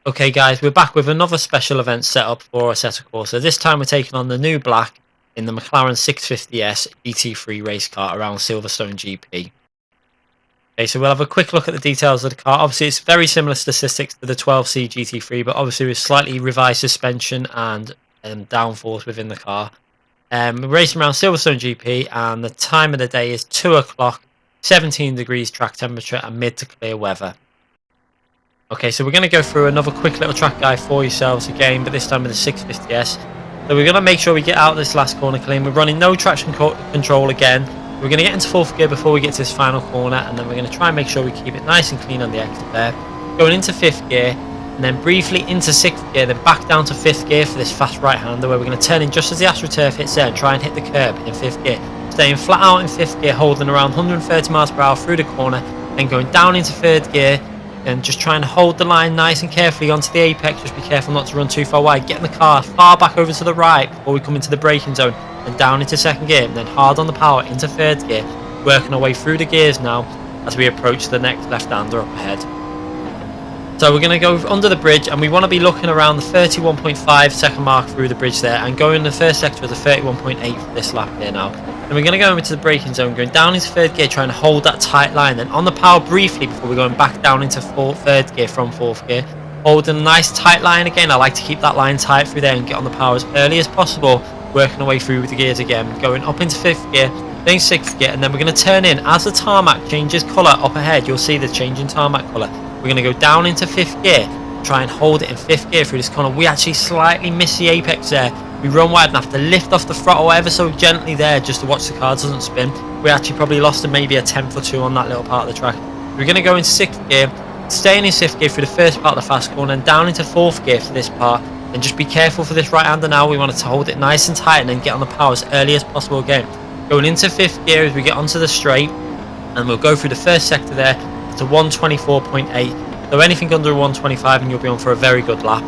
Okay guys, we're back with another special event setup for ASSETTO CORSA. This time we're taking on the new black in the McLaren 650s GT3 race car around Silverstone GP. Okay, so we'll have a quick look at the details of the car. Obviously it's very similar statistics to the 12C GT3, but obviously with slightly revised suspension and downforce within the car. We're racing around Silverstone GP and the time of the day is 2 o'clock, 17 degrees track temperature and mid to clear weather. Okay, so we're going to go through another quick little track guide for yourselves again, but this time with the 650s. So we're going to make sure we get out of this last corner clean. We're running no traction control again. We're going to get into 4th gear before we get to this final corner, and then we're going to try and make sure we keep it nice and clean on the exit there. Going into 5th gear, and then briefly into 6th gear, then back down to 5th gear for this fast right-hander, where we're going to turn in just as the AstroTurf hits there and try and hit the curb in 5th gear. Staying flat out in 5th gear, holding around 130 miles per hour through the corner, then going down into 3rd gear, and just trying to hold the line nice and carefully onto the apex. Just be careful not to run too far wide. Getting the car far back over to the right before we come into the braking zone, and down into 2nd gear, and then hard on the power into 3rd gear, working our way through the gears now as we approach the next left-hander up ahead. So we're going to go under the bridge, and we want to be looking around the 31.5 second mark through the bridge there, and going in the first sector of the 31.8 for this lap here now. And we're going to go into the braking zone, going down into 3rd gear, trying to hold that tight line, then on the power briefly before we're going back down into 3rd gear from 4th gear, holding a nice tight line again. I like to keep that line tight through there and get on the power as early as possible, working our way through with the gears again, going up into 5th gear, then 6th gear, and then we're going to turn in as the tarmac changes colour up ahead. You'll see the change in tarmac colour. We're going to go down into 5th gear, try and hold it in 5th gear through this corner. We actually slightly miss the apex there. We run wide and have to lift off the throttle ever so gently there just to watch the car doesn't spin. We actually probably lost maybe a 10th or 2 on that little part of the track. We're going to go into 6th gear, staying in 6th gear through the first part of the fast corner, and down into 4th gear for this part. And just be careful for this right-hander now. We want to hold it nice and tight and then get on the power as early as possible again. Going into 5th gear as we get onto the straight, and we'll go through the first sector there to 124.8. So anything under 125 and you'll be on for a very good lap.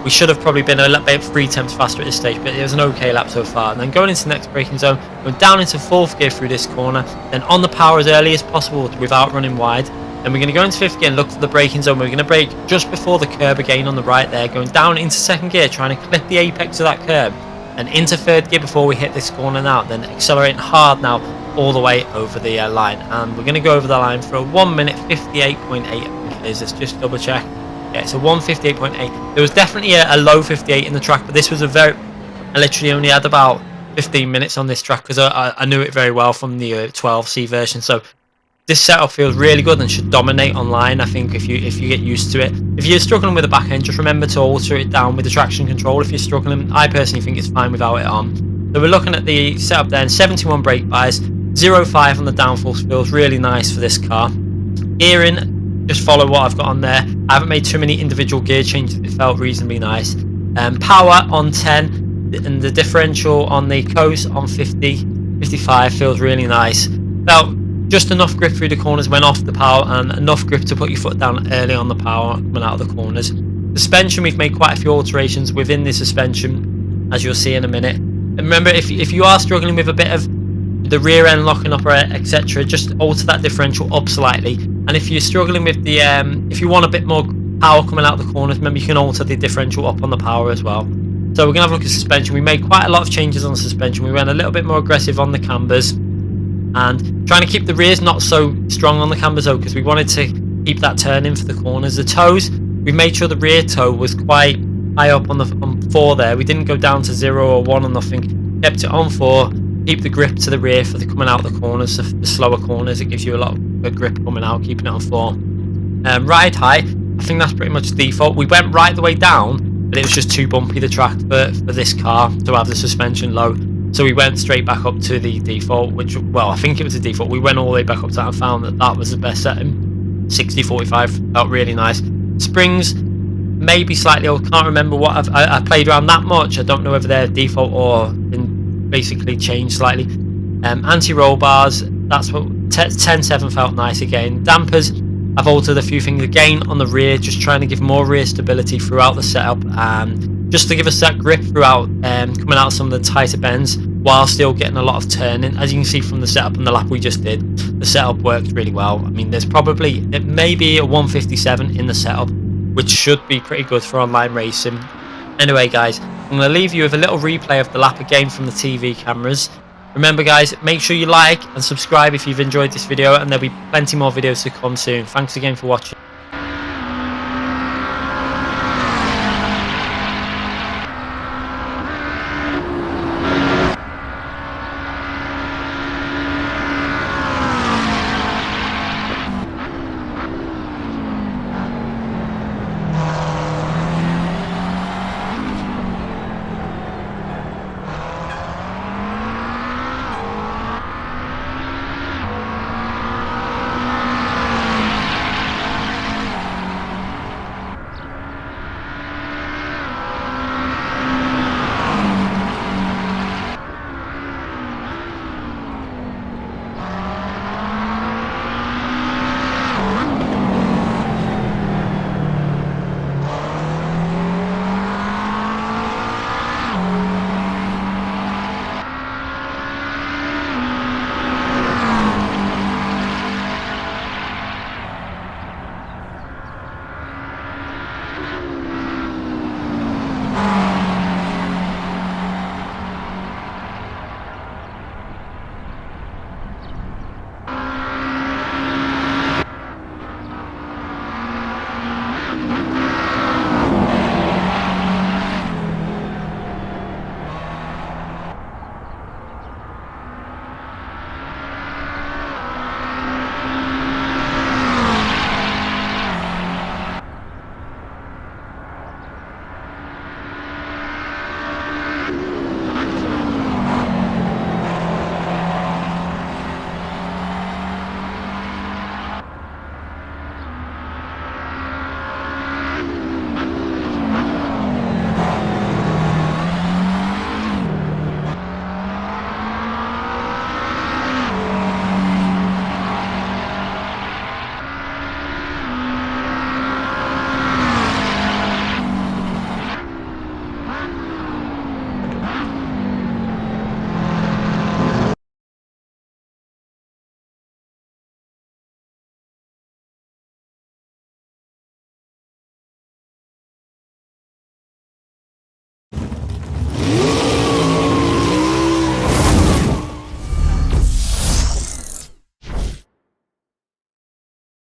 We should have probably been a little bit 3 tenths faster at this stage, but it was an okay lap so far. And then going into the next braking zone, going down into 4th gear through this corner, then on the power as early as possible without running wide. Then we're going to go into 5th gear and look for the braking zone. We're going to brake just before the curb again on the right there, going down into 2nd gear, trying to clip the apex of that curb, and into 3rd gear before we hit this corner now, then accelerating hard now all the way over the line. And we're going to go over the line for a 1 minute 58.8, I think it is. Let's just double check. Yeah, it's a 1:58.8. There was definitely a low 58 in the track, but this was I literally only had about 15 minutes on this track because I knew it very well from the 12C version. So this setup feels really good and should dominate online, I think, if you get used to it. If you're struggling with the back end, just remember to alter it down with the traction control if you're struggling. I personally think it's fine without it on. So we're looking at the setup there, 71 brake bias, 0.5 on the downforce. Feels really nice for this car. Gearing, just follow what I've got on there. I haven't made too many individual gear changes. It felt reasonably nice. Power on 10 and the differential on the coast on 55 feels really nice. Felt just enough grip through the corners when off the power, and enough grip to put your foot down early on the power coming out of the corners. Suspension, we've made quite a few alterations within the suspension, as you'll see in a minute. And remember, if you are struggling with a bit of the rear end locking up, etc., just alter that differential up slightly. And if you're struggling with the if you want a bit more power coming out of the corners, remember you can alter the differential up on the power as well. So we're going to have a look at suspension. We made quite a lot of changes on the suspension. We went a little bit more aggressive on the cambers, and trying to keep the rears not so strong on the cambers though, because we wanted to keep that turn in for the corners. The toes, we made sure the rear toe was quite high up on 4 there. We didn't go down to 0 or 1 or nothing. Kept it on 4. Keep the grip to the rear for the coming out of the corners, the slower corners. It gives you a lot of grip coming out, keeping it on 4. Ride height, I think that's pretty much default. We went right the way down, but it was just too bumpy, the track, for this car to have the suspension low. So we went straight back up to the default, which, well, I think it was a default. We went all the way back up to that and found that that was the best setting. 60/45 felt really nice. Springs, maybe slightly old. Can't remember what I played around that much. I don't know whether they're default or been basically changed slightly. Anti-roll bars, that's what 10.7 felt nice again. Dampers, I've altered a few things again on the rear, just trying to give more rear stability throughout the setup, just to give us that grip throughout coming out of some of the tighter bends while still getting a lot of turning. As you can see from the setup and the lap we just did, the setup worked really well. I mean, there's probably, it may be a 157 in the setup, which should be pretty good for online racing. Anyway guys, I'm going to leave you with a little replay of the lap again from the TV cameras. Remember guys, make sure you like and subscribe if you've enjoyed this video, and there'll be plenty more videos to come soon. Thanks again for watching.